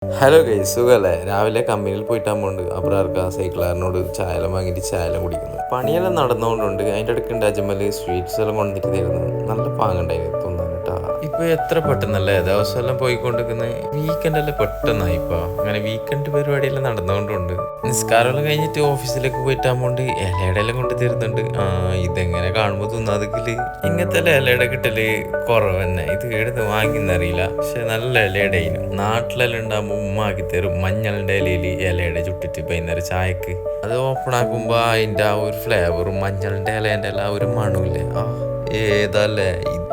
Hello guys, സുഖമല്ലേ? രാവിലെ കമ്പനിയിൽ പോയിട്ടാകുമ്പോണ്ട് അബ്രാർക്ക് സൈക്കിളാറിനോട് ചായയെല്ലാം വാങ്ങിയിട്ട് ചായയെല്ലാം കുടിക്കുന്നത്. പണിയെല്ലാം നടന്നുകൊണ്ടുണ്ട്. അതിൻ്റെ ഇടയ്ക്ക് അജമല് സ്വീറ്റ്സ് എല്ലാം കൊണ്ടിട്ട് തരുന്നത് നല്ല പാങ്ങുണ്ടായിരുന്നു തിന്നാൻ കേട്ടാ. ഇപ്പൊ എത്ര പെട്ടെന്നല്ലേ ദിവസം എല്ലാം പോയിക്കൊണ്ടിരിക്കുന്നത്. വീക്കെൻഡ് എല്ലാം പെട്ടെന്നായിപ്പോ. അങ്ങനെ വീക്കെൻഡ് പരിപാടിയെല്ലാം നടന്നുകൊണ്ടുണ്ട്. നിസ്കാരമെല്ലാം കഴിഞ്ഞിട്ട് ഓഫീസിലേക്ക് പോയിട്ടാകുമ്പോണ്ട് ഇലയുടെ എല്ലാം കൊണ്ട് തരുന്നുണ്ട്. ഇതെങ്ങനെ കാണുമ്പോൾ തിന്നാതെങ്കില് ഇങ്ങനത്തെ ഇലയുടെ കിട്ടല് കുറവ് തന്നെ. ഇത് എടുത്ത് വാങ്ങിന്നറിയില്ല, പക്ഷെ നല്ല ഇലയുടെ നാട്ടിലെല്ലാം ഉണ്ടാകുമ്പോൾ ഉമ്മാക്കി തരും. മഞ്ഞളിന്റെ ഇലയിൽ ഇലയുടെ ചുട്ടിട്ട് വൈകുന്നേരം ചായക്ക് അത് ഓപ്പൺ ആക്കുമ്പോ അതിന്റെ ആ ഒരു ഫ്ലേവറും മഞ്ഞളിന്റെ ഇലേന്റെ ആ ഒരു മണമില്ലേ, ഏതല്ലേ.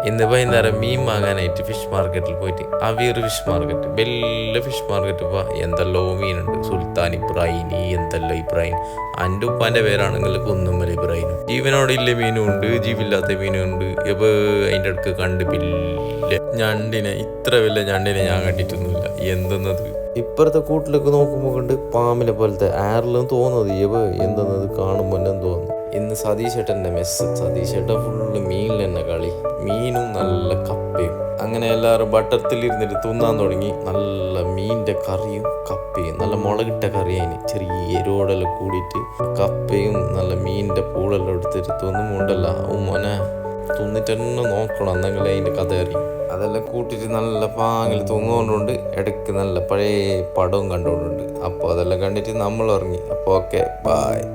ഇന്ന് വൈകുന്നേരം മീൻ വാങ്ങാനായിട്ട് ഫിഷ് മാർക്കറ്റിൽ പോയിട്ട്, അവിയർ ഫിഷ് മാർക്കറ്റ്, വലിയ ഫിഷ് മാർക്കറ്റ്. ഇപ്പൊ എന്തെല്ലോ മീനുണ്ട്. സുൽത്താൻ ഇബ്രാഹിനി, എന്തെല്ലോ ഇബ്രാഹിം. എൻ്റെ ഉപ്പാന്റെ പേരാണെങ്കിൽ കുന്നുമ്മൽ ഇബ്രാഹിം. ജീവനോടില്ല മീനും ഉണ്ട്, ജീവില്ലാത്ത മീനും ഉണ്ട്. ഇപ്പൊ അതിൻ്റെ അടുക്ക് കണ്ട് വലിയ ഞണ്ടിനെ, ഇത്ര വലിയ ഞണ്ടിനെ ഞാൻ കണ്ടിട്ടൊന്നുമില്ല. എന്തെന്നത് ഇപ്പുറത്തെ കൂട്ടിലേക്ക് നോക്കുമ്പോൾ കണ്ട് പാമ്പിനെ പോലത്തെ ആരെല്ലാം തോന്നുന്നത്. എന്തെന്നത് കാണുമ്പോൾ എന്നെ തോന്നുന്നു. ഇന്ന് സതീശേട്ടൻ്റെ മെസ്സ്. സതീശേട്ടൻ ഫുള്ള് മീനിൽ തന്നെ കളി. മീനും നല്ല കപ്പയും. അങ്ങനെ എല്ലാവരും ബട്ടത്തിലിരുന്നിട്ട് തിന്നാൻ തുടങ്ങി. നല്ല മീനിൻ്റെ കറിയും കപ്പയും, നല്ല മുളകിട്ട കറി. അതിന് ചെറിയ എരിവോടെല്ലാം കൂടിയിട്ട് കപ്പയും നല്ല മീനിൻ്റെ പൂളെല്ലാം എടുത്തിട്ട് തിന്നുമുണ്ടല്ല. മോനെ തിന്നിട്ട് തന്നെ നോക്കണം, എന്നെങ്കിൽ അതിൻ്റെ കഥ അറിയും. അതെല്ലാം കൂട്ടിയിട്ട് നല്ല പാങ്ങിൽ തൂങ്ങുകൊണ്ടുണ്ട്. ഇടയ്ക്ക് നല്ല പഴയ പടവും കണ്ടുകൊണ്ടുണ്ട്. അപ്പോൾ അതെല്ലാം കണ്ടിട്ട് നമ്മൾ ഇറങ്ങി. അപ്പോൾ ഓക്കെ, ബായ്.